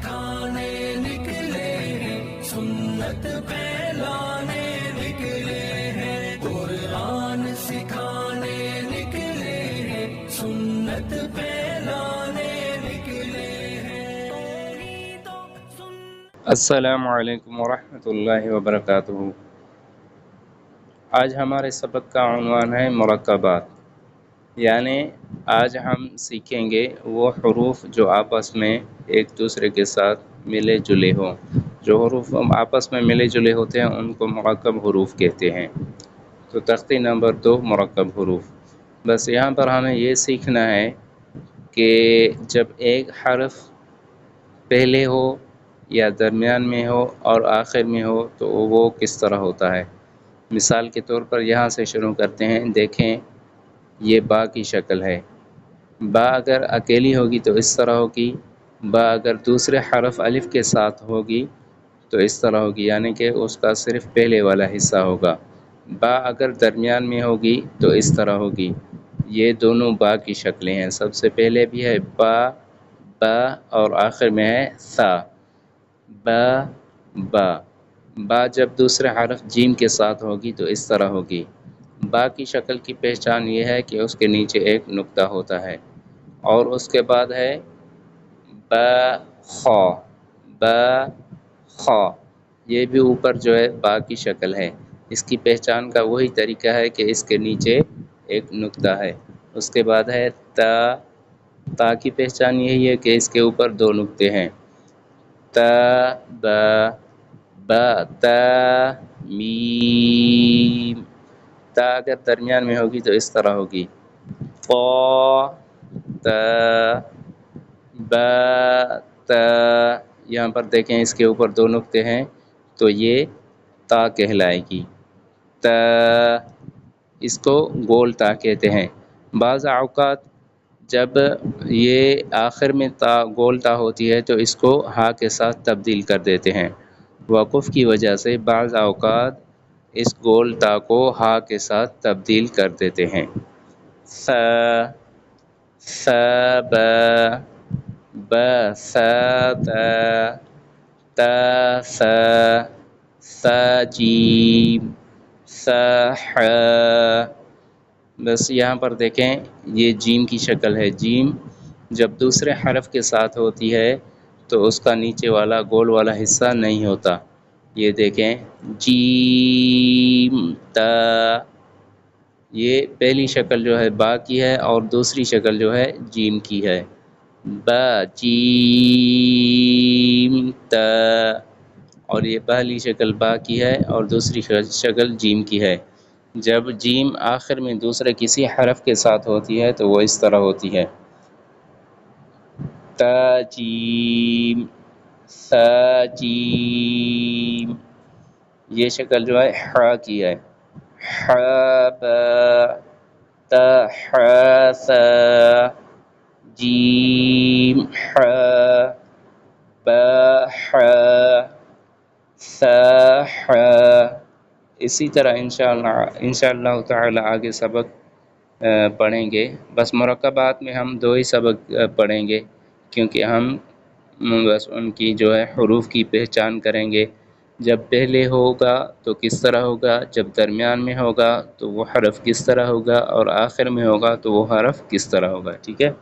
सिखाने निकले हैं, सुन्नत फैलाने निकले हैं। कुरान सिखाने निकले हैं, सुन्नत फैलाने निकले हैं। अस्सलामु अलैकुम वरहमतुल्लाहि वबरकातुहू। आज हमारे सबक का उन्वान है मुरक्कबात, यानी आज हम सीखेंगे वो हरूफ जो आपस में एक दूसरे के साथ मिले जुले हों। जो हरूफ आपस में मिले जुले होते हैं उनको मुरक्कब हरूफ कहते हैं। तो तख्ती नंबर 2 मुरक्कब हरूफ। बस यहाँ पर हमें ये सीखना है कि जब एक हर्फ पहले हो या दरमियान में हो और आखिर में हो तो वो किस तरह होता है। मिसाल के तौर पर यहाँ से शुरू करते हैं। देखें, ये बा की शक्ल है। बा अगर अकेली होगी तो इस तरह होगी। बा अगर दूसरे हरफ अलिफ के साथ होगी तो इस तरह होगी, यानी कि उसका सिर्फ पहले वाला हिस्सा होगा। बा अगर दरमियान में होगी तो इस तरह होगी। ये दोनों बा की शक्लें हैं। सबसे पहले भी है बा, बा और आखिर में है सा। बा बा। बा जब दूसरे हरफ जीम के साथ होगी तो इस तरह होगी। बा की शक्ल की पहचान ये है कि उसके नीचे एक नुक्ता होता है और उसके बाद है बा खा। बा खा, ये भी ऊपर जो है बा की शक्ल है। इसकी पहचान का वही तरीका है कि इसके नीचे एक नुक्ता है। उसके बाद है ता। ता की पहचान यही है कि इसके ऊपर दो नुक्ते हैं। ता बा, बा ता मीम। ता अगर दरमियान में होगी तो इस तरह होगी। ता ता बा ता। यहाँ पर देखें, इसके ऊपर दो नुक्ते हैं तो ये ता कहलाएगी। ता, इसको गोल ता कहते हैं। बाज़ औक़ात जब ये आखिर में ता गोल ता होती है तो इसको हा के साथ तब्दील कर देते हैं। वक़ुफ़ की वजह से बाज़ औक़ात इस गोल ता को हा के साथ तब्दील कर देते हैं। सा, सा बा, बा सा ता, ता सा, सा जीम, सा हा। बस यहाँ पर देखें, ये जीम की शक्ल है। जीम जब दूसरे हरफ के साथ होती है तो उसका नीचे वाला गोल वाला हिस्सा नहीं होता। ये देखें, जीम ता। ये पहली शक्ल जो है बा की है और दूसरी शक्ल जो है जीम की है। बा जीम ता। और ये पहली शक्ल बा की है और दूसरी शक्ल जीम की है। जब जीम आखिर में दूसरे किसी हरफ के साथ होती है तो वो इस तरह होती है। ता जीम, सा जीम। ये शक्ल जो है हा की है। हा बा, ता हा सा, जीम हा, बा हा, सा हा। इसी तरह इंशाअल्लाह ताला आगे सबक पढ़ेंगे। बस मुरक्कबात में हम दो ही सबक पढ़ेंगे, क्योंकि हम बस उनकी जो है हरूफ की पहचान करेंगे। जब पहले होगा तो किस तरह होगा, जब दरमियान में होगा तो वो हरफ किस तरह होगा और आखिर में होगा तो वो हरफ किस तरह होगा। ठीक है।